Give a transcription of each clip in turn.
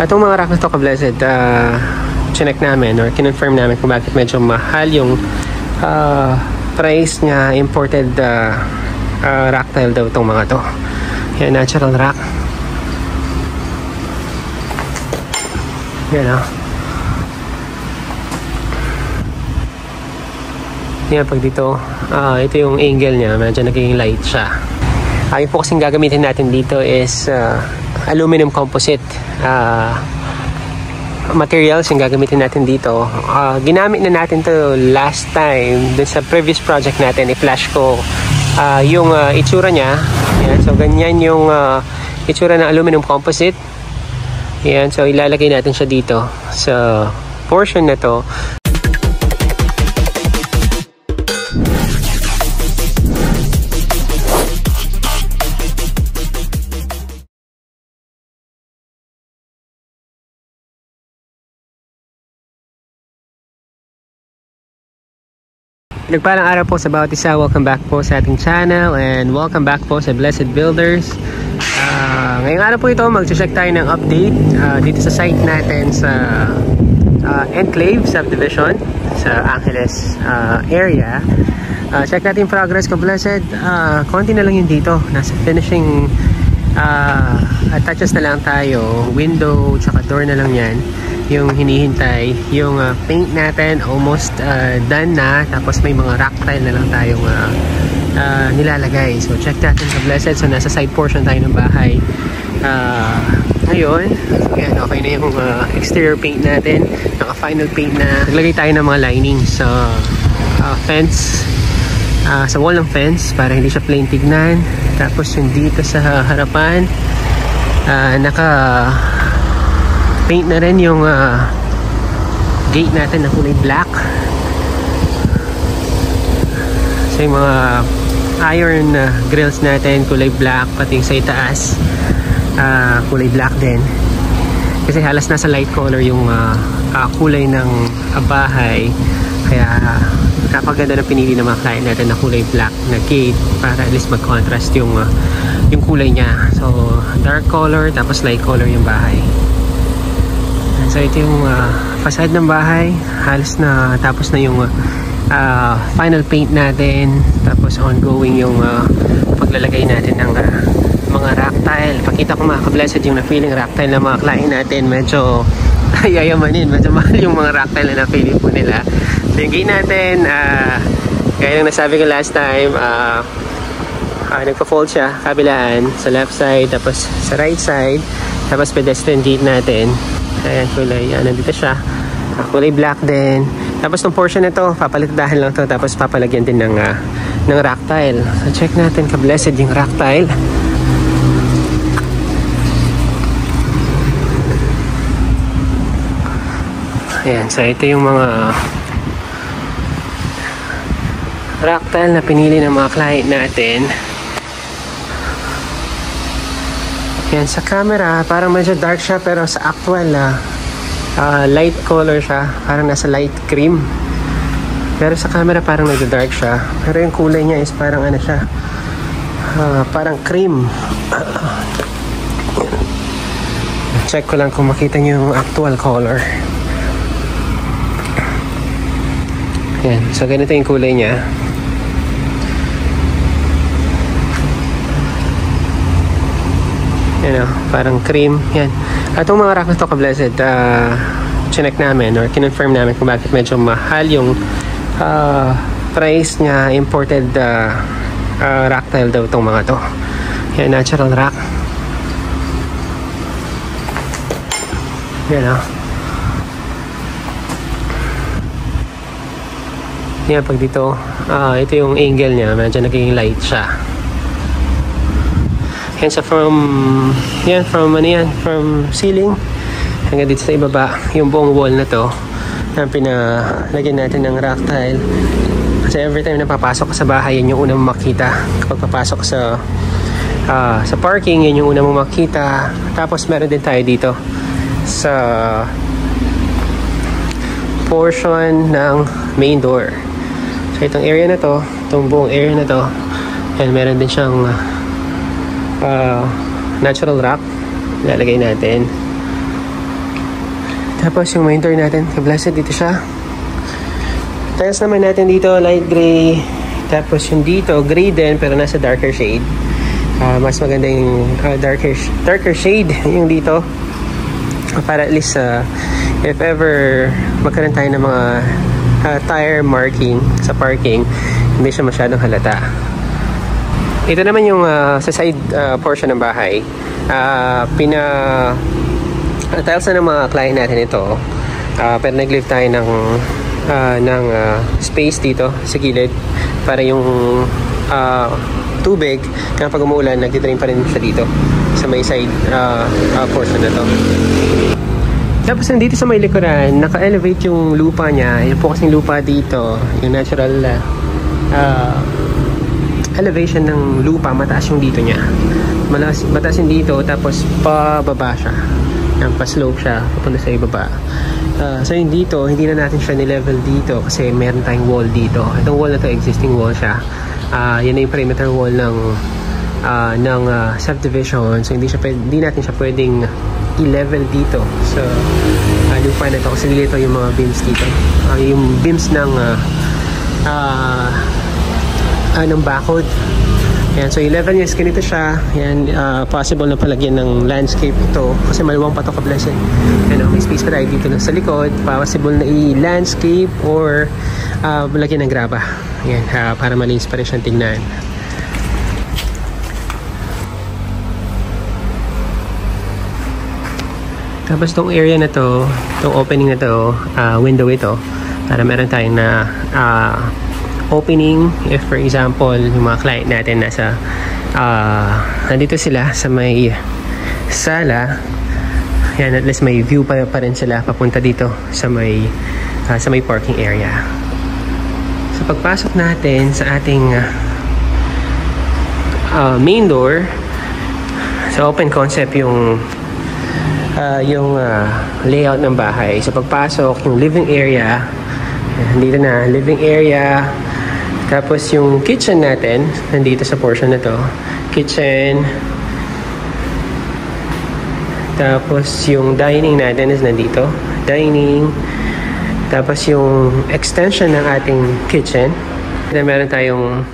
Itong mga rack na to, ka-blessed, chinek namin or kinonfirm namin kung bakit medyo mahal yung price niya. Imported rack tile daw itong mga to. Yan, natural rack. Yan yan, pag dito ito yung angle niya, medyo naging light siya. Yung po kasing gagamitin natin dito is aluminum composite materials yung gagamitin natin dito. Ginamit na natin to last time dun sa previous project natin. I-flash ko yung itsura niya. Yan, so ganyan yung itsura ng aluminum composite. Yan, so ilalagay natin siya dito sa portion na to. Nagpalang araw po sa bawat isa. Welcome back po sa ating channel and welcome back po sa Blessed Builders. Ngayong araw po ito, mag-check tayo ng update dito sa site natin sa Enclave Subdivision sa Angeles area. Check natin yung progress ko, Blessed. Konti na lang yun dito. Nasa finishing touches na lang tayo. Window tsaka door na lang yan yung hinihintay. Yung paint natin almost done na, tapos may mga rack tile na lang tayong nilalagay. So check natin sa Blessed. So nasa side portion tayo ng bahay ngayon. So yan, okay na yung exterior paint natin. Naka final paint na. Naglagay tayo ng mga linings sa fence, sa wall ng fence para hindi siya plain tignan. Tapos yung dito sa harapan, naka paint na rin yung gate natin na kulay black. So yung mga iron grills natin kulay black, pati yung sa itaas kulay black din. Kasi halos nasa light color yung kulay ng bahay. Kaya kapaganda na pinili ng mga client natin na kulay black na gate para at least mag-contrast yung kulay niya. So dark color tapos light color yung bahay. So ito yung facade ng bahay. Halos na tapos na yung final paint natin. Tapos ongoing yung paglalagay natin ng mga rack tile. Pakita ko mga ka-blessed yung na-feeling rack tile ng mga client natin. Medyo yayamanin. Medyo mahal yung mga rack tile na na-feeling po nila. So yung gate natin, gaya ng nasabi ko last time, nagpa-fold siya kabilaan sa left side, tapos sa right side, tapos pedestrian gate natin. Ayan, kulay, nandito siya. Kulay black din. Tapos ng portion na to, papalitahan lang to, tapos papalagyan din ng rack tile. So check natin ka-blessed yung rack tile. Ayan, so ito yung mga rack tile na pinili ng mga client natin. Yan, sa camera parang medyo dark siya, pero sa actual light color siya, parang nasa light cream. Pero sa camera parang medyo dark siya, pero yung kulay niya is parang ano siya, parang cream. Check ko lang kung makita niyo yung actual color. Yan, so ganito yung kulay niya. Yan, parang cream. Yan. Itong mga rack na to, ka-blessed, chinek namin or kinonfirm namin kung bakit medyo mahal yung price niya. Imported rack tile daw itong mga to. Yan, natural rack. Yan, yan, pag dito ito yung angle niya, medyo naging light siya. Yan, so from ceiling hanggang dito sa ibaba, yung buong wall na to na pinalagyan natin ng rack tile. Kasi every time na papasok ka sa bahay, yan yung una mo makita. Kapag papasok sa parking, yan yung una mo makita. Tapos meron din tayo dito sa portion ng main door. So itong area na to, itong buong area na to, yan, meron din siyang natural rack. Lalagay natin. Tapos yung main door natin, ka-blessed, dito siya. Tiles naman natin dito, light gray. Tapos yung dito, gray din, pero nasa darker shade. Mas maganda yung darker shade yung dito. Para at least, if ever magkaroon tayo ng mga tire marking sa parking, hindi siya masyadong halata. Ito naman yung sa side portion ng bahay. Tiles na ng mga client natin ito. Pero nag-leave tayo ng space dito sa gilid para yung tubig na pag umuulan nagtitrain pa rin siya dito sa may side portion na to. Tapos nandito sa may likuran, naka-elevate yung lupa niya. Yung po kasing lupa dito, yung natural elevation ng lupa, mataas yung dito niya. Mataas yung dito, tapos pababa siya. Pa-slope siya, papunta sa ibaba. So yung dito, hindi na natin siya ni-level dito kasi meron tayong wall dito. Itong wall na to, existing wall siya. Yan na yung perimeter wall ng subdivision. So hindi natin siya pwedeng i-level dito. So lupa na to kasi dito yung mga beams dito. Yung beams ng bakod. Yan, so 11 years ganito siya. Yan, possible na palagyan ng landscape ito kasi maluwang pa ito, ka-blessed. Yan, may space pa tayo dito sa likod. Possible na i-landscape or lagyan ng graba. Yan, para malinis pa rin siyang tingnan. Tapos tong area na to, tong opening na to, window ito, para meron tayong na opening if for example yung mga client natin nandito sila sa may sala. Yan, at least may view pa rin sila papunta dito sa may parking area. So pagpasok natin sa ating main door, so open concept yung layout ng bahay. So pagpasok, yung living area, nandito na, living area. Tapos yung kitchen natin, nandito sa portion na to. Kitchen. Tapos yung dining natin is nandito. Dining. Tapos yung extension ng ating kitchen. Then meron tayong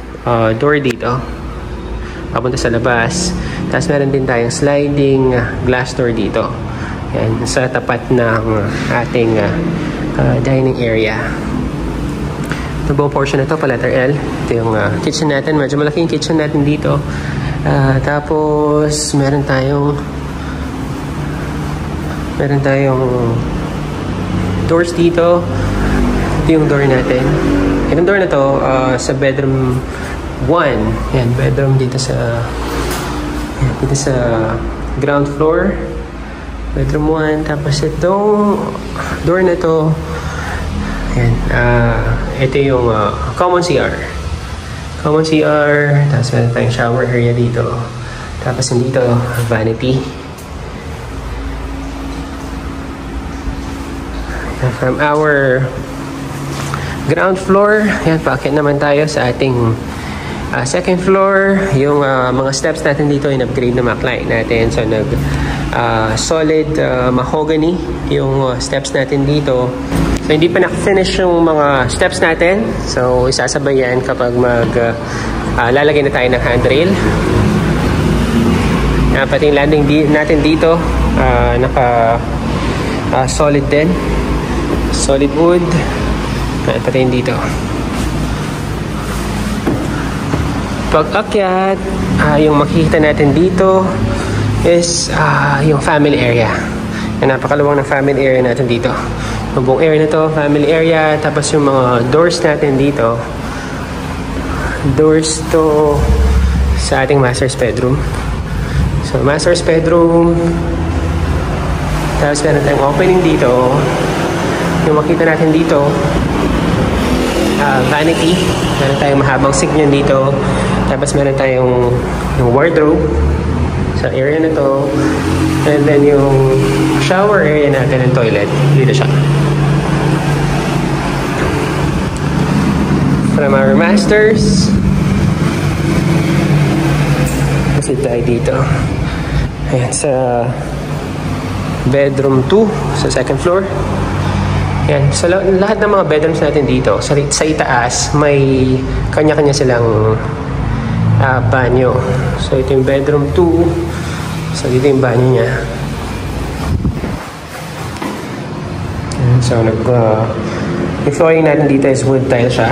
door dito. Papunta sa labas. Tapos meron din tayong sliding glass door dito. Yan, sa tapat ng ating dining area. Ito buong portion na ito, pa letter L. Ito yung kitchen natin. Medyo malaki yung kitchen natin dito. Tapos, meron tayong doors dito. Ito yung door natin. Itong door na to, sa bedroom 1. Yan, bedroom dito sa ground floor. Bedroom 1. Tapos itong door na to, yan, ito yung common CR. Common CR. Tapos meron tayong shower area dito. Tapos dito, vanity. From our ground floor, yan, paakyat naman tayo sa ating second floor. Yung mga steps natin dito ay upgrade na mga client natin. So solid mahogany yung steps natin dito. So hindi pa na-finish yung mga steps natin. So isasabay yan kapag lalagay na tayo ng handrail. Pati yung landing natin dito naka solid din. Solid wood. Pati yung dito. Pag akyat, yung makikita natin dito is yung family area. Yung napakaluwang ng family area natin dito. Yung buong area na to, family area. Tapos yung mga doors natin dito, doors to sa ating master's bedroom. So master's bedroom. Tapos meron tayong opening dito. Yung makita natin dito, vanity. Meron tayong mahabang signon dito. Tapos meron tayong yung wardrobe sa area na to. And then yung shower area natin and toilet, dito siya. From our masters, kasi tayo dito. Ayan, bedroom 2 sa second floor. Yan. So, lahat ng mga bedrooms natin dito, sa itaas, may kanya-kanya silang banyo. So, ito yung bedroom 2. So, dito yung banyo niya. Yan. So, yung flooring natin dito is wood tile siya.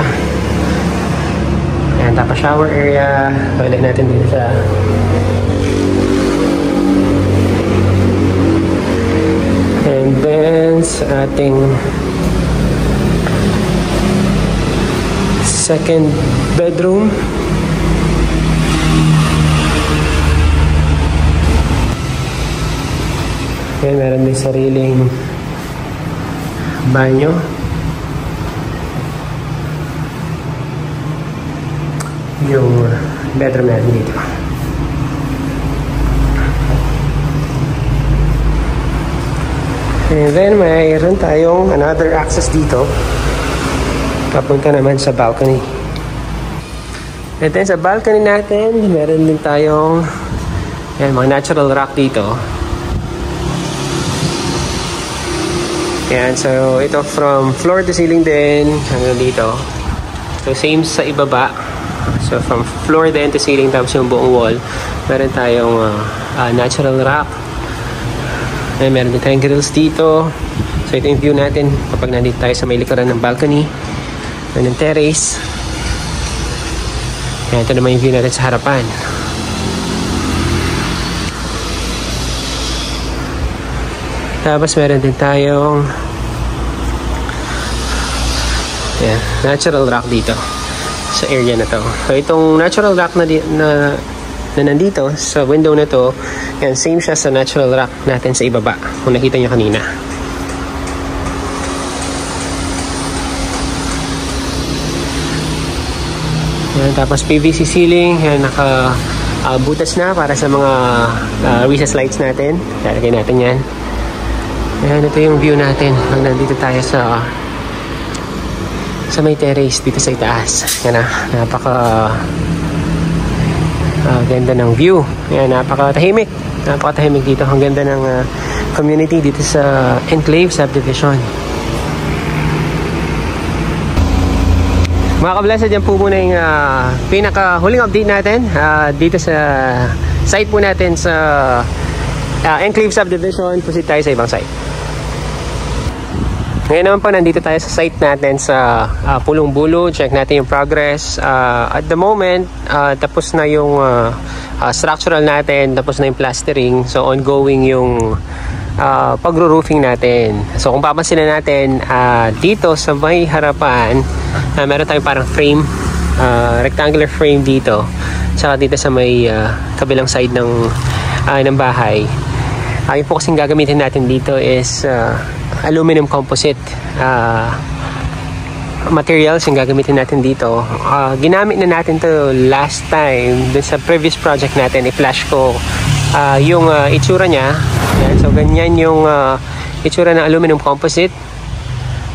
Yan. Tapos shower area. Toilet natin dito siya. And then, sa ating second bedroom, yan, meron din sariling banyo. Yung bedroom natin dito. And then, mayroon tayong another access dito. Papunta naman sa balcony. And then, sa balcony natin, meron din tayong yan, mga natural rock dito. Yan, so ito from floor to ceiling din hanggang dito. So, same sa ibaba. So, from floor din to ceiling, tapos yung buong wall, meron tayong natural rock. Ay, meron din tayong grills dito. So, ito yung view natin kapag nandito tayo sa may likuran ng balcony o ng terrace. Yan, ito naman yung view natin sa harapan. Tapos, meron din tayong yan, natural rock dito sa area na to. So, itong natural rock na nandito sa window na to, yan, same siya sa natural rock natin sa ibaba kung nakita nyo kanina. Yan, tapos PVC ceiling, yan, butas na para sa mga recess lights natin. Lalagay natin yan. Yan, ito yung view natin pag nandito tayo sa may terrace dito sa itaas. Yan na, ganda ng view. Yan, napakatahimik dito. Ang ganda ng community dito sa Enclave Subdivision. Mga kablasa, dyan po muna yung pinaka-huling update natin dito sa site po natin sa Enclave Subdivision. Proceed tayo sa ibang site. Ngayon naman po, nandito tayo sa site natin sa Pulong Bulo. Check natin yung progress. At the moment, tapos na yung structural natin, tapos na yung plastering. So, ongoing yung pagro-roofing natin. So, kung papansin na natin, dito sa may harapan, meron tayong parang frame, rectangular frame dito. Tsaka dito sa may kabilang side ng bahay. Yung po kasing gagamitin natin dito is aluminum composite materials yung gagamitin natin dito. Ginamit na natin to last time dun sa previous project natin. I-flash ko yung itsura niya. Yan. So ganyan yung itsura ng aluminum composite.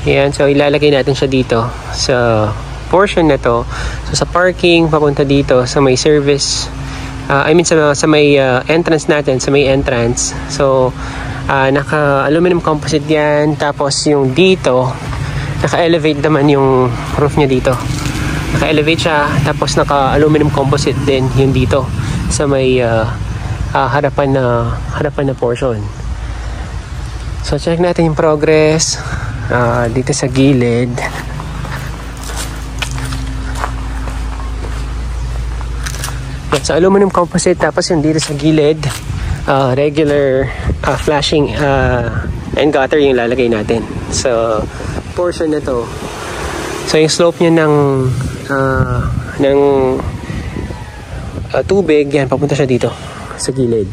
Yan. So ilalagay natin siya dito sa portion na to. So sa parking papunta dito sa may service, I mean sa may entrance natin, sa may entrance. So naka aluminum composite yan. Tapos yung dito naka-elevate naman yung roof niya dito. Naka-elevate siya. Tapos naka-aluminum composite din yung dito sa may harapan na portion. So check natin yung progress dito sa gilid. Sa aluminum composite, tapos yung dito sa gilid, regular flashing and gutter yung lalagay natin. So portion na to. So yung slope niya ng tubig, yan, papunta siya dito sa gilid.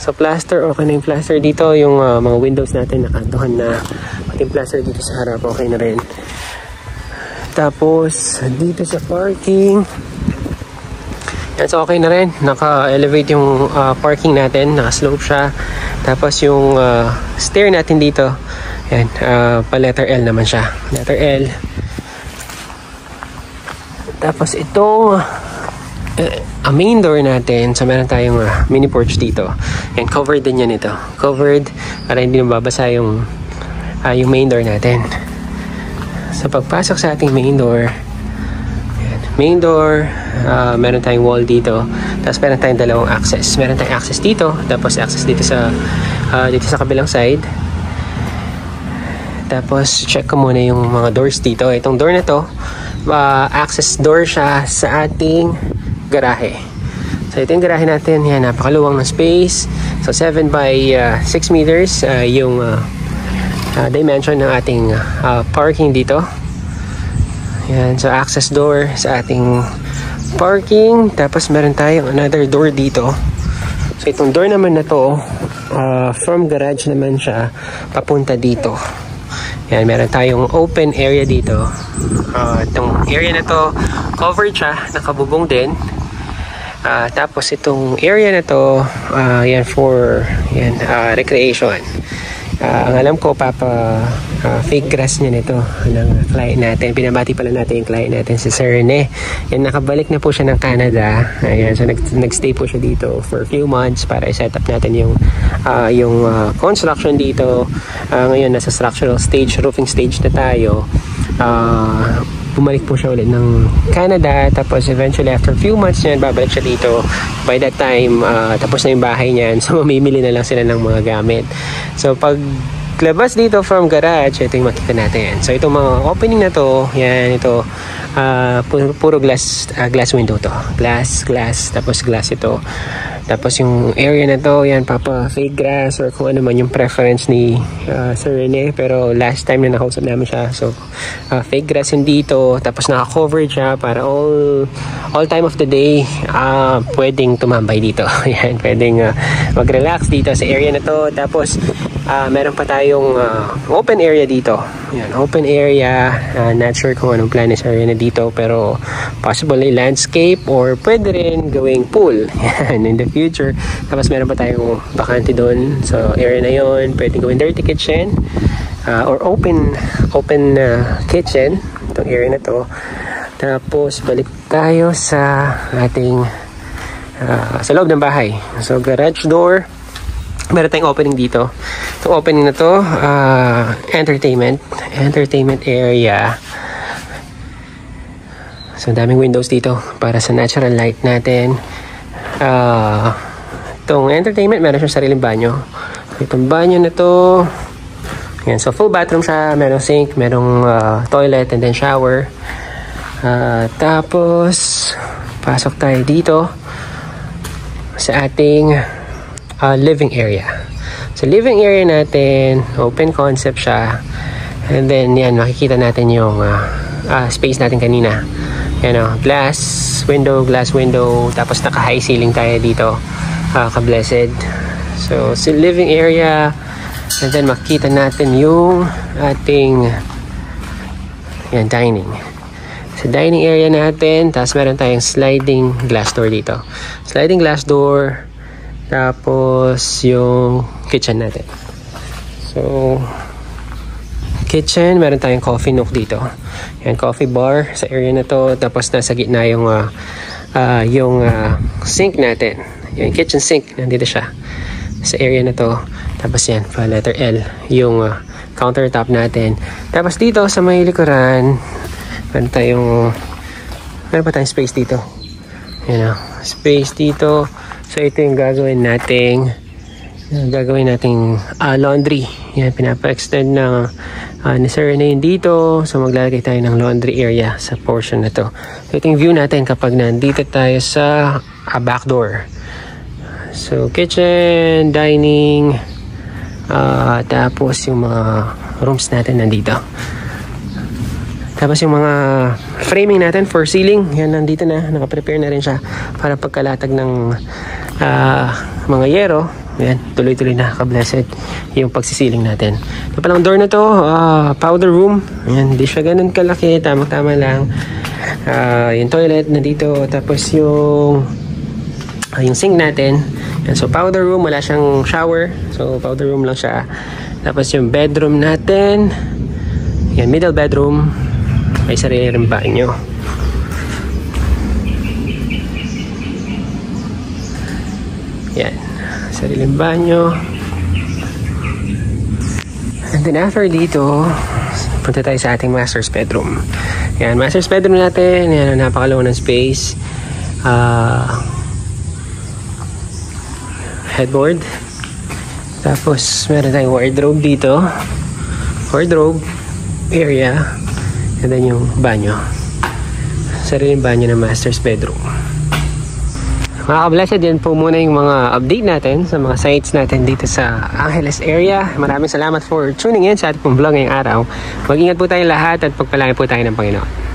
So plaster, okay na yung plaster dito. Yung mga windows natin nakantuhan na. Pati yung plaster dito sa harap, okay na rin. Tapos dito sa parking, yan, so okay na rin. Naka-elevate yung parking natin, naka-slope siya. Tapos yung stair natin dito, yan, pa letter L naman siya. Letter L. Tapos itong main door natin. So meron tayong mini porch dito. Yan, covered din yan ito. Covered para hindi nababasa yung main door natin. So pagpasok sa ating main door, yan, main door, meron tayong wall dito. Tapos meron tayong dalawang access. Meron tayong access dito, tapos access dito sa kabilang side. Tapos check ko muna yung mga doors dito. Itong door na to, access door siya sa ating garahe. So ito yung garahe natin. Yan, napakaluwang na space. So 7 by 6 meters yung dimension ng ating parking dito. Yan, so access door sa ating parking. Tapos meron tayong another door dito. So itong door naman na to, from garage naman siya papunta dito. Yan, meron tayong open area dito. Itong area na to, covered siya, nakabubong din. Tapos itong area na to, yan for recreation. Ang alam ko, fake grass niya nito ng client natin. Pinabati pala natin yung client natin, si Sir Rene. Yan, nakabalik na po siya ng Canada. Ayan, so nagstay po siya dito for a few months para i-set up natin yung construction dito. Ngayon, nasa structural stage, roofing stage na tayo. Bumalik po siya ulit ng Canada. Tapos eventually, after a few months niyan, babalik siya dito. By that time, tapos na yung bahay niyan. So, mamimili na lang sila ng mga gamit. So, pag labas dito from garage, ito yung makita natin. So itong mga opening na to, yan, ito puro glass window to. Glass, tapos glass ito. Tapos yung area na to, yan, fake grass or kung ano man yung preference ni Sir Rene. Pero last time na nakausap namin siya, so fake grass yung dito. Tapos naka-cover siya para all time of the day pwedeng tumambay dito. Yan, pwedeng mag-relax dito sa area na to. Tapos meron pa tayong open area dito. Yan, open area. Not sure kung anong plan ni Sir Rene dito, pero possibly landscape or pwede rin gawing pool. Yan, in the future. Tapos meron pa tayong bakante doon. So area na yon, pwede gawing dirty kitchen or open kitchen. Itong area na to. Tapos balik tayo sa ating sa loob ng bahay. So garage door. Meron tayong opening dito. Itong opening na to, entertainment area. So daming windows dito para sa natural light natin. Itong entertainment, meron siyang sariling banyo. Itong banyo na to, yan, so full bathroom siya. Merong sink, merong toilet and then shower. Tapos pasok tayo dito sa ating living area. So living area natin, open concept siya. And then yan, makikita natin yung space natin kanina. Yan, glass window. Tapos naka high ceiling tayo dito, ka-blessed. So living area. And then makikita natin yung ating yan, dining. Sa dining area natin, tapos meron tayong sliding glass door dito. Sliding glass door. Tapos yung kitchen natin. So kitchen, meron tayong coffee nook dito. Yan, coffee bar sa area na to. Tapos nasa gitna yung sink natin. Yung kitchen sink, nandito siya sa area na to. Tapos yan, pa letter L, yung countertop natin. Tapos dito sa may likuran, meron pa tayong space dito. Yan, space dito. So ito yung gagawin nating laundry. Yan, pinapa-extend ng ni Sir Rene dito. So maglalagay tayo ng laundry area sa portion na to. So ito yung view natin kapag nandito tayo sa back door. So kitchen, dining, tapos yung mga rooms natin nandito. Tapos yung mga framing natin for ceiling, yan, nandito na, naka-prepare na rin siya para pagkalatag ng mga yero. Yan, tuloy-tuloy na, ka-blessed yung pagsisiling natin. Ito palang door na to, powder room. Yan, hindi siya ganun kalaki, tamang-tama lang. Yung toilet nandito, tapos yung sink natin. Yan, so powder room, wala siyang shower. So powder room lang siya. Tapos yung bedroom natin, yan, middle bedroom. May sarili rin banyo. Yan. Sariling banyo. And then after dito, punta tayo sa ating master's bedroom. Yan, master's bedroom natin. Yan, napakalawa ng space. Headboard. Tapos, meron tayong wardrobe dito. Wardrobe area. And then yung banyo. Sariling banyo ng master's bedroom. Mga ka-blessed, yan po muna yung mga update natin sa mga sites natin dito sa Angeles area. Maraming salamat for tuning in sa ating pong vlog ngayong araw. Mag-ingat po tayong lahat at pagpalain po tayo ng Panginoon.